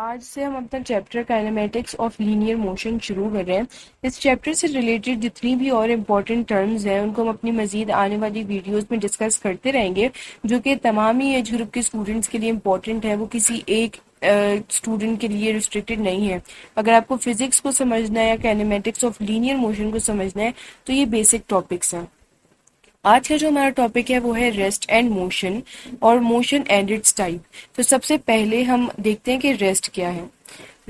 आज से हम अपना chapter kinematics of linear motion शुरू कर रहे हैं। इस चैप्टर से रिलेटेड जितनी भी और इम्पोर्टेंट टर्म्स हैं उनको हम अपनी मजीद आने वाली वीडियोस में डिस्कस करते रहेंगे, जो कि तमाम ही एज ग्रुप के स्टूडेंट्स के लिए इम्पोर्टेंट है। वो किसी एक स्टूडेंट के लिए रिस्ट्रिक्टेड नहीं है। अगर आपको फिजिक्स को समझना है या काइनेमेटिक्स ऑफ लीनियर मोशन को समझना है तो ये बेसिक टॉपिक्स हैं। आज का जो हमारा टॉपिक है वो है रेस्ट एंड मोशन और मोशन एंड इट्स टाइप। तो सबसे पहले हम देखते हैं कि रेस्ट क्या है।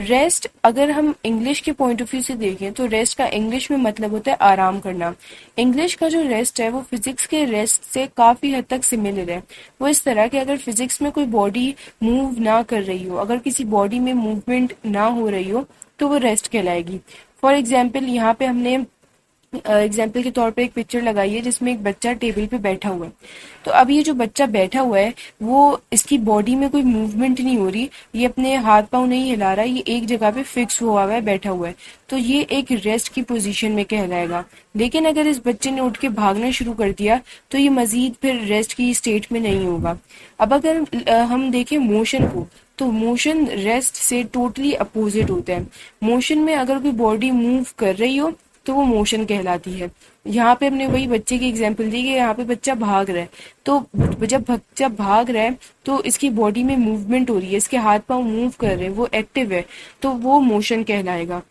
रेस्ट अगर हम इंग्लिश के पॉइंट ऑफ व्यू से देखें तो रेस्ट का इंग्लिश में मतलब होता है आराम करना। इंग्लिश का जो रेस्ट है वो फिजिक्स के रेस्ट से काफी हद तक सिमिलर है। वो इस तरह कि अगर फिजिक्स में कोई बॉडी मूव ना कर रही हो, अगर किसी बॉडी में मूवमेंट ना हो रही हो तो वो रेस्ट कहलाएगी। फॉर एग्जाम्पल यहाँ पे हमने एग्जाम्पल के तौर पे एक पिक्चर लगाई है जिसमें एक बच्चा टेबल पे बैठा हुआ है। तो अब ये जो बच्चा बैठा हुआ है वो इसकी बॉडी में कोई मूवमेंट नहीं हो रही, ये अपने हाथ पांव नहीं हिला रहा, ये एक जगह पे फिक्स हुआ हुआ है, बैठा हुआ है। तो ये एक रेस्ट की पोजीशन में कहलाएगा। लेकिन अगर इस बच्चे ने उठ के भागना शुरू कर दिया तो ये मजीद फिर रेस्ट की स्टेट में नहीं होगा। अब अगर हम देखें मोशन को, तो मोशन रेस्ट से टोटली अपोजिट होता है। मोशन में अगर कोई बॉडी मूव कर रही हो तो वो मोशन कहलाती है। यहाँ पे हमने वही बच्चे की एग्जांपल दी कि यहाँ पे बच्चा भाग रहा है, तो जब बच्चा भाग रहा है तो इसकी बॉडी में मूवमेंट हो रही है, इसके हाथ पांव मूव कर रहे हैं, वो एक्टिव है, तो वो मोशन कहलाएगा।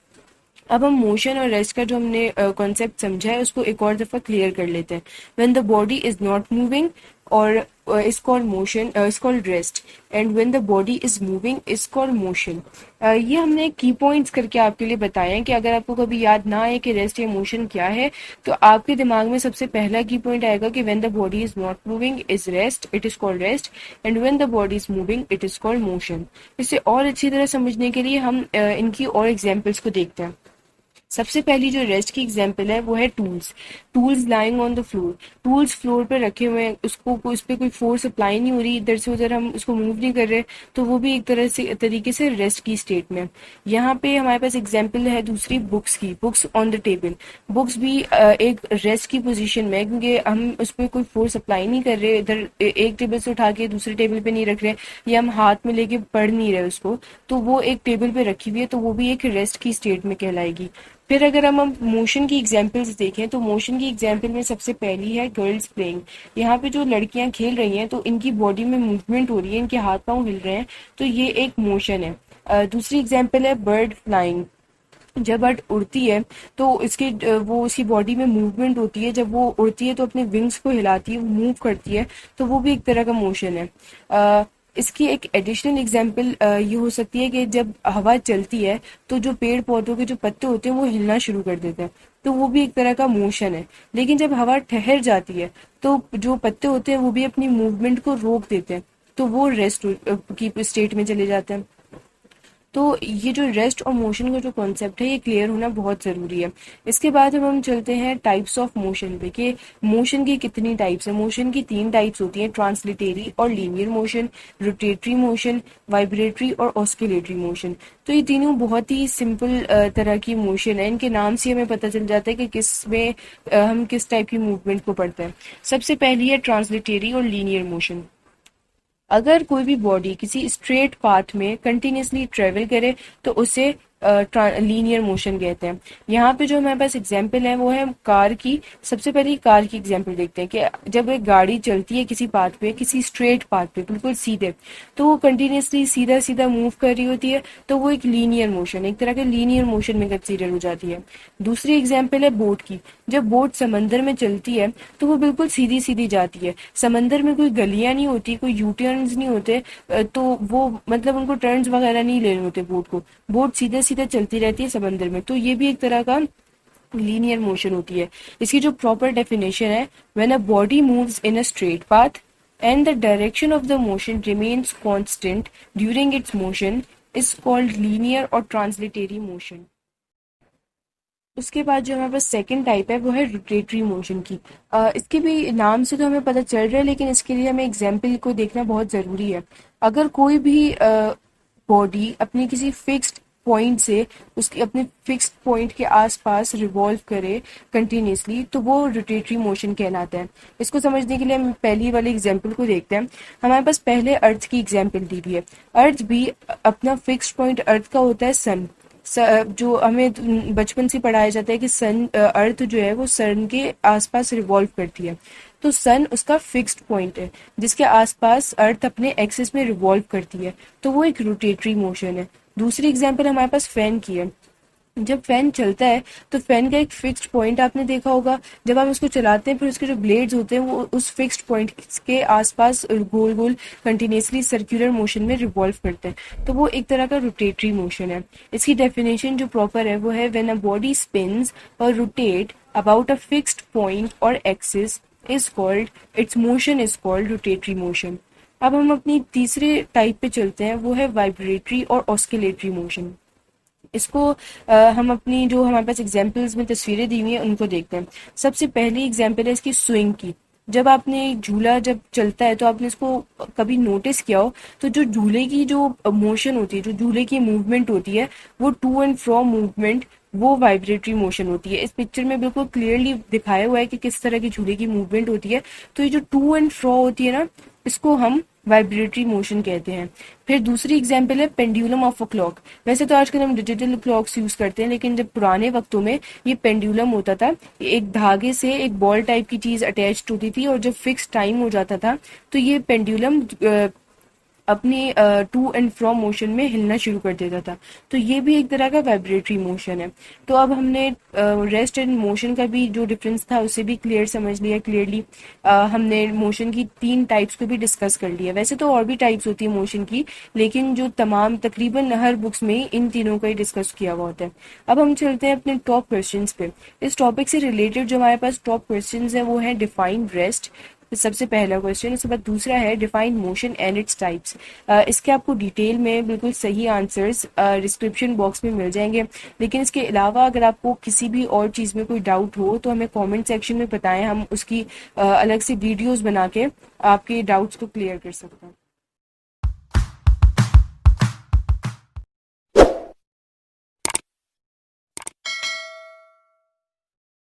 अब हम मोशन और रेस्ट का जो हमने कॉन्सेप्ट समझा है उसको एक और दफा क्लियर कर लेते हैं। When the body is not moving or is called motion, is called rest, and when the body is moving is called motion. ये हमने की पॉइंट्स करके आपके लिए बताए हैं कि अगर आपको कभी याद ना आए कि रेस्ट या मोशन क्या है तो आपके दिमाग में सबसे पहला की पॉइंट आएगा कि when the body is not moving is rest, it is called rest, and when the body is moving it is called motion. इसे और अच्छी तरह समझने के लिए हम इनकी और एग्जाम्पल्स को देखते हैं। सबसे पहली जो रेस्ट की एग्जांपल है वो है tools. Tools lying on the floor, tools floor पे रखे हुए हैं, उसको उस पर कोई फोर्स अप्लाई नहीं हो रही, इधर से उधर हम उसको मूव नहीं कर रहे, तो वो भी एक तरह से तरीके से रेस्ट की स्टेट में। यहाँ पे हमारे पास एग्जांपल है दूसरी बुक्स की, books on the table. Books भी एक रेस्ट की पोजीशन में है क्योंकि हम उस पर कोई फोर्स अप्लाई नहीं कर रहे, इधर एक टेबल से उठा के दूसरे टेबल पे नहीं रख रहे, या हम हाथ में लेके पढ़ नहीं रहे उसको, तो वो एक टेबल पे रखी हुई है, तो वो भी एक रेस्ट की स्टेट में कहलाएगी। फिर अगर हम मोशन की एग्जाम्पल्स देखें तो मोशन की एग्जाम्पल में सबसे पहली है गर्ल्स प्लेइंग। यहाँ पे जो लड़कियां खेल रही हैं तो इनकी बॉडी में मूवमेंट हो रही है, इनके हाथ पांव हिल रहे हैं, तो ये एक मोशन है। दूसरी एग्जाम्पल है बर्ड फ्लाइंग। जब बर्ड उड़ती है तो इसके वो उसकी बॉडी में मूवमेंट होती है, जब वो उड़ती है तो अपने विंग्स को हिलाती है, वो मूव करती है, तो वो भी एक तरह का मोशन है। इसकी एक एडिशनल एग्जांपल ये हो सकती है कि जब हवा चलती है तो जो पेड़ पौधों के जो पत्ते होते हैं वो हिलना शुरू कर देते हैं, तो वो भी एक तरह का मोशन है। लेकिन जब हवा ठहर जाती है तो जो पत्ते होते हैं वो भी अपनी मूवमेंट को रोक देते हैं, तो वो रेस्ट की स्टेट में चले जाते हैं। तो ये जो रेस्ट और मोशन का जो कॉन्सेप्ट है ये क्लियर होना बहुत ज़रूरी है। इसके बाद हम चलते हैं टाइप्स ऑफ मोशन पे कि मोशन की कितनी टाइप्स है। मोशन की 3 टाइप्स होती हैं, ट्रांसलेटरी और linear motion, rotatory motion, vibratory और ऑस्किलेटरी मोशन। तो ये तीनों बहुत ही सिंपल तरह की मोशन है, इनके नाम से हमें पता चल जाता है कि किस में हम किस टाइप की मूवमेंट को पढ़ते हैं। सबसे पहली है ट्रांसलेटरी और लीनियर मोशन। अगर कोई भी बॉडी किसी स्ट्रेट पाथ में कंटिन्यूसली ट्रेवल करे तो उसे लीनियर मोशन कहते हैं। यहाँ पे जो हमारे पास एग्जाम्पल है वो है कार की। सबसे पहले कार की एग्जाम्पल देखते हैं कि जब एक गाड़ी चलती है किसी पाथ पे, किसी स्ट्रेट पाथ पे बिल्कुल सीधे, तो वो कंटिन्यूसली सीधा सीधा मूव कर रही होती है, तो वो एक लीनियर मोशन, एक तरह के लीनियर मोशन में कंसीडर हो जाती है। दूसरी एग्जाम्पल है बोट की। जब बोट समंदर में चलती है तो वो बिल्कुल सीधी सीधी जाती है, समंदर में कोई गलियां नहीं होती, कोई यू टर्न्स नहीं होते, तो वो मतलब उनको टर्न्स वगैरह नहीं लेने होते बोट को, बोट सीधे सीधे चलती रहती है समंदर में, तो ये भी एक तरह का लीनियर मोशन होती है। इसकी जो प्रॉपर डेफिनेशन है, when a body moves in a straight path and the direction of the motion remains constant during its motion is called linear और ट्रांसलेटरी मोशन। उसके बाद जो हमारे पास सेकंड टाइप है वो है रोटेटरी मोशन की। इसके भी नाम से तो हमें पता चल रहा है, लेकिन इसके लिए हमें एग्जाम्पल को देखना बहुत ज़रूरी है। अगर कोई भी बॉडी अपनी किसी फिक्स्ड पॉइंट से उसके अपने फिक्स्ड पॉइंट के आसपास रिवॉल्व करे कंटिन्यूसली, तो वो रोटेटरी मोशन कहलाता है। इसको समझने के लिए हम पहली वाले एग्जांपल को देखते हैं। हमारे पास पहले अर्थ की एग्जांपल दी हुई है। अर्थ भी अपना फिक्स्ड पॉइंट अर्थ का होता है सन। जो हमें बचपन से पढ़ाया जाता है कि सन अर्थ जो है वो सन के आसपास रिवॉल्व करती है, तो सन उसका फिक्स्ड पॉइंट है जिसके आसपास अर्थ अपने एक्सिस में रिवॉल्व करती है, तो वो एक रोटेटरी मोशन है। दूसरी एग्जांपल हमारे पास फैन की है। जब फैन चलता है तो फैन का एक फिक्स्ड पॉइंट आपने देखा होगा, जब हम उसको चलाते हैं फिर उसके जो ब्लेड्स होते हैं वो उस फिक्स्ड पॉइंट के आसपास गोल गोल कंटिन्यूसली सर्कुलर मोशन में रिवॉल्व करते हैं, तो वो एक तरह का रोटेटरी मोशन है। इसकी डेफिनेशन जो प्रॉपर है वो है when a body spins or rotate about a fixed point or axis is called its motion is called rotatory motion. अब हम अपनी तीसरे टाइप पे चलते हैं, वो है वाइब्रेटरी और ऑस्किलेटरी मोशन। इसको हम अपनी जो हमारे पास एग्जाम्पल्स में तस्वीरें दी हुई हैं उनको देखते हैं। सबसे पहली एग्जाम्पल है इसकी स्विंग की। जब आपने झूला जब चलता है तो आपने इसको कभी नोटिस किया हो, तो जो झूले की जो मोशन होती है, जो झूले की मूवमेंट होती है, वो टू एंड फ्रो मूवमेंट, वो वाइब्रेटरी मोशन होती है। इस पिक्चर में बिल्कुल क्लियरली दिखाया हुआ है कि किस तरह की झूले की मूवमेंट होती है। तो ये जो टू एंड फ्रो होती है ना, इसको हम वाइब्रेटरी मोशन कहते हैं। फिर दूसरी एग्जांपल है पेंडुलम ऑफ अ क्लॉक। वैसे तो आजकल हम डिजिटल क्लॉक्स यूज करते हैं, लेकिन जब पुराने वक्तों में ये पेंडुलम होता था, एक धागे से एक बॉल टाइप की चीज अटैच्ड होती थी और जब फिक्स टाइम हो जाता था तो ये पेंडुलम अपनी टू एंड फ्रॉम मोशन में हिलना शुरू कर देता था, तो ये भी एक तरह का वाइब्रेटरी मोशन है। तो अब हमने रेस्ट एंड मोशन का भी जो डिफरेंस था उसे भी क्लियर समझ लिया क्लियरली। हमने मोशन की 3 टाइप्स को भी डिस्कस कर लिया। वैसे तो और भी टाइप्स होती है मोशन की, लेकिन जो तमाम तकरीबन हर बुक्स में इन तीनों का ही डिस्कस किया हुआ होता है। अब हम चलते हैं अपने टॉप क्वेश्चंस पे। इस टॉपिक से रिलेटेड जो हमारे पास टॉप क्वेश्चंस है वो है डिफाइन रेस्ट, सबसे पहला क्वेश्चन। उसके बाद दूसरा है define motion and its types. इसके आपको डिटेल में बिल्कुल सही आंसर्स डिस्क्रिप्शन बॉक्स में मिल जाएंगे, लेकिन इसके अलावा अगर आपको किसी भी और चीज़ में कोई डाउट हो तो हमें कमेंट सेक्शन में बताएं, हम उसकी अलग से वीडियोस बना के आपके डाउट्स को क्लियर कर सकते हैं।